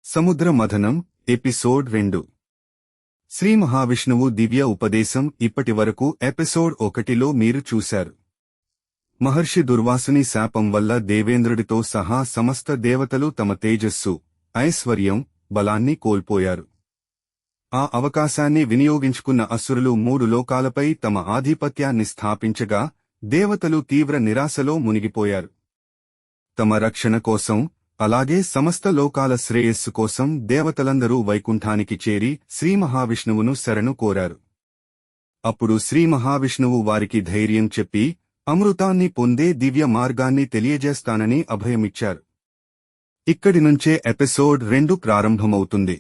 సముద్ర మథనం ఎపిసోడ్ 2 శ్రీ మహావిష్ణువు దివ్య ఉపదేశం ఇప్పటివరకు ఎపిసోడ్ 1లో మీరు చూశారు. మహర్షి దుర్వాసుని శాపం వల్ల దేవేంద్రుడితో సహా సమస్త దేవతలు తమ తేజస్సు, ఐశ్వర్యం, బలాన్ని కోల్పోయారు. ఆ అవకాశాన్ని వినియోగించుకున్న అసురులు 3 లోకాలపై తమ ఆధిపత్యాన్ని స్థాపించగా దేవతలు తీవ్ర నిరాశలో మునిగిపోయారు. తమ రక్షణ కోసం, అలాగే సమస్త లోకాల శ్రేయస్సు కోసం దేవతలందరూ వైకుంఠానికి చేరి శ్రీ మహావిష్ణువును శరణు కోరారు. అప్పుడు శ్రీ మహావిష్ణువు వారికి ధైర్యం చెప్పి అమృతాన్ని పొందే దివ్య మార్గాన్ని తెలియజేస్తానని అభయమిచ్చారు. ఇక్కడి నుంచే ఎపిసోడ్ 2 ప్రారంభమవుతుంది.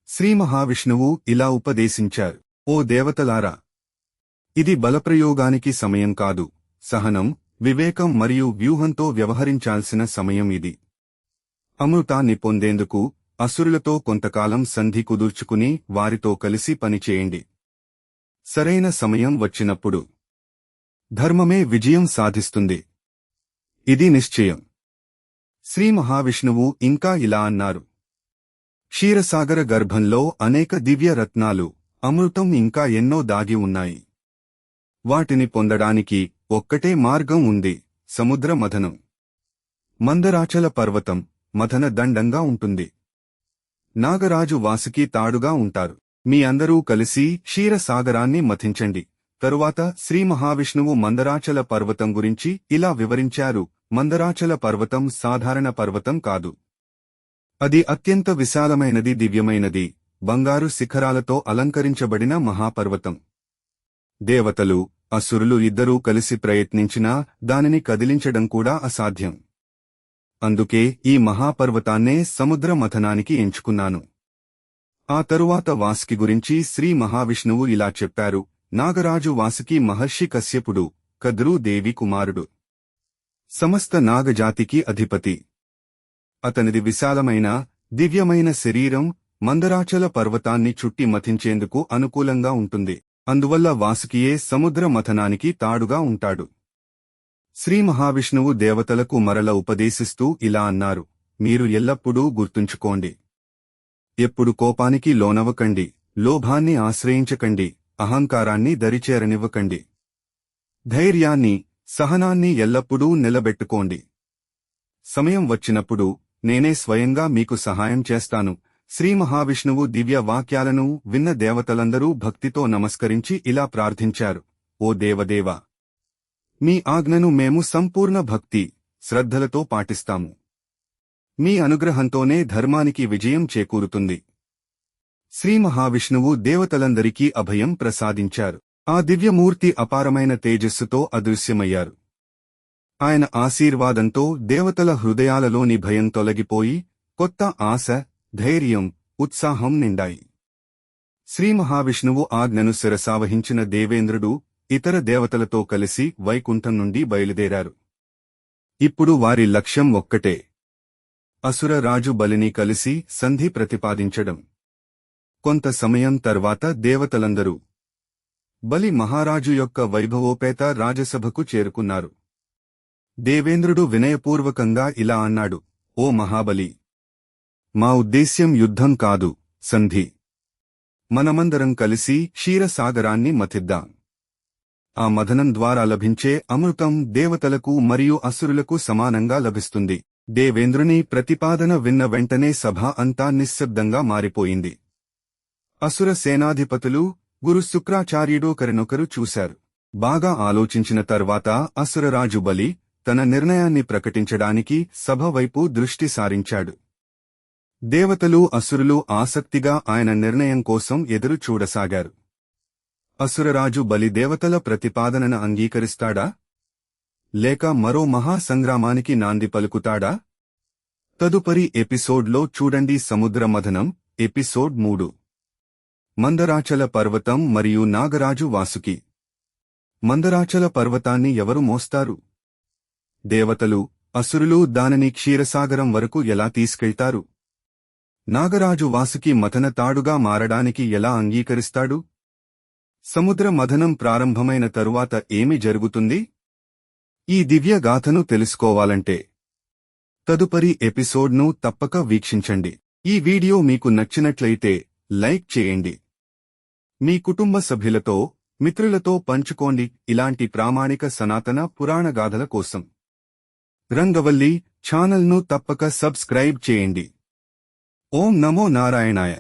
శ్రీ మహావిష్ణువు ఇలా ఉపదేశించారు: ఓ దేవతలారా, ఇది బలప్రయోగానికి సమయం కాదు, సహనం, వివేకం మరియు వ్యూహంతో వ్యవహరించాల్సిన సమయం ఇది. అమృతాన్ని పొందేందుకు అసురులతో కొంతకాలం సంధి కుదుర్చుకుని వారితో కలిసి పనిచేయండి. సరైన సమయం వచ్చినప్పుడు ధర్మమే విజయం సాధిస్తుంది. ఇది నిశ్చయం. శ్రీ మహావిష్ణువు ఇంకా ఇలా అన్నారు: క్షీరసాగర గర్భంలో అనేక దివ్య రత్నాలు, అమృతం ఇంకా ఎన్నో దాగి ఉన్నాయి. వాటిని పొందడానికి ఒక్కటే మార్గం ఉంది: సముద్ర మథనం. మందరాచల పర్వతం మథన దండంగా ఉంటుంది. నాగరాజు వాసుకి తాడుగా ఉంటారు. మీ అందరూ కలిసి క్షీరసాగరాన్ని మథించండి. తరువాత శ్రీ మహావిష్ణువు మందరాచల పర్వతం గురించి ఇలా వివరించారు: మందరాచల పర్వతం సాధారణ పర్వతం కాదు. అది అత్యంత విశాలమైనది, దివ్యమైనది, బంగారు శిఖరాలతో అలంకరించబడిన మహాపర్వతం. దేవతలు, అసురులు ఇద్దరూ కలిసి ప్రయత్నించినా దానిని కదిలించడం కూడా అసాధ్యం. అందుకే ఈ మహాపర్వతాన్నే సముద్ర మథనానికి ఎంచుకున్నాను. ఆ తరువాత వాసుకి గురించి శ్రీ మహావిష్ణువు ఇలా చెప్పారు: నాగరాజు వాసుకి మహర్షి కశ్యపుడు, కద్రూ దేవి కుమారుడు. సమస్త నాగజాతికి అధిపతి. అతనిది విశాలమైన, దివ్యమైన శరీరం మందరాచల పర్వతాన్ని చుట్టి మథించేందుకు అనుకూలంగా ఉంటుంది. అందువల్ల వాసుకియే సముద్ర మథనానికి తాడుగా ఉంటాడు. శ్రీ మహావిష్ణువు దేవతలకు మరల ఉపదేశిస్తూ ఇలా అన్నారు: మీరు ఎల్లప్పుడూ గుర్తుంచుకోండి, ఎప్పుడు కోపానికి లోనవకండి, లోభాన్ని ఆశ్రయించకండి, అహంకారాన్ని దరిచేరనివ్వకండి. ధైర్యాన్ని, సహనాన్ని ఎల్లప్పుడూ నిలబెట్టుకోండి. సమయం వచ్చినప్పుడు నేనే స్వయంగా మీకు సహాయం చేస్తాను. శ్రీ మహావిష్ణువు దివ్య వాక్యాలను విన్న దేవతలందరూ భక్తితో నమస్కరించి ఇలా ప్రార్థించారు: ఓ దేవదేవా, మీ ఆజ్ఞను మేము సంపూర్ణ భక్తి, శ్రద్ధలతో పాటిస్తాము. మీ అనుగ్రహంతోనే ధర్మానికి విజయం చేకూరుతుంది. శ్రీ మహావిష్ణువు దేవతలందరికీ అభయం ప్రసాదించారు. ఆ దివ్యమూర్తి అపారమైన తేజస్సుతో అదృశ్యమయ్యారు. ఆయన ఆశీర్వాదంతో దేవతల హృదయాలలోని భయం తొలగిపోయి కొత్త ఆశ, ధైర్యం, ఉత్సాహం నిండాయి. శ్రీ మహావిష్ణువు ఆజ్ఞను శిరసావహించిన దేవేంద్రుడు ఇతర దేవతలతో కలిసి వైకుంఠం నుండి బయలుదేరారు. ఇప్పుడు వారి లక్ష్యం ఒక్కటే: అసుర రాజు బలిని కలిసి సంధి ప్రతిపాదించడం. కొంత సమయం తర్వాత దేవతలందరూ బలి మహారాజు యొక్క వైభవోపేత రాజసభకు చేరుకున్నారు. దేవేంద్రుడు వినయపూర్వకంగా ఇలా అన్నాడు: ఓ మహాబలి, మా ఉద్దేశ్యం యుద్ధం కాదు, సంధి. మనమందరం కలిసి క్షీరసాగరాన్ని మథిద్దాం. ఆ మథనం ద్వారా లభించే అమృతం దేవతలకు మరియు అసురులకు సమానంగా లభిస్తుంది. దేవేంద్రుని ప్రతిపాదన విన్న వెంటనే సభ అంతా నిశ్శబ్దంగా మారిపోయింది. అసుర సేనాధిపతులు గురు శుక్రాచార్యుడు ఒకరినొకరు చూశారు. బాగా ఆలోచించిన తర్వాత అసురరాజు బలి తన నిర్ణయాన్ని ప్రకటించడానికి సభ వైపు దృష్టి సారించాడు. దేవతలు, అసురులు ఆసక్తిగా ఆయన నిర్ణయం కోసం ఎదురు చూడసాగారు. అసురరాజు బలి దేవతల ప్రతిపాదనను అంగీకరిస్తాడా, లేక మరో మహాసంగ్రామానికి నాంది పలుకుతాడా? తదుపరి ఎపిసోడ్లో చూడండి. సముద్ర మథనం ఎపిసోడ్ 3. మందరాచల పర్వతం మరియు నాగరాజు వాసుకి. మందరాచల పర్వతాన్ని ఎవరు మోస్తారు? దేవతలు, అసురులు దానిని క్షీరసాగరం వరకు ఎలా తీసుకెళ్తారు? నాగరాజు వాసుకి మథన తాడుగా మారడానికి ఎలా అంగీకరిస్తాడు? సముద్ర మథనం ప్రారంభమైన తరువాత ఏమి జరుగుతుంది? ఈ దివ్య గాథను తెలుసుకోవాలంటే తదుపరి ఎపిసోడ్ను తప్పక వీక్షించండి. ఈ వీడియో మీకు నచ్చినట్లయితే లైక్ చేయండి. మీ కుటుంబ సభ్యులతో, మిత్రులతో పంచుకోండి ఇలాంటి ప్రామాణిక సనాతన పురాణ గాథల కోసం. రంగవల్లి ఛానల్ను తప్పక సబ్స్క్రైబ్ చేయండి. ఓం నమో నారాయణాయ.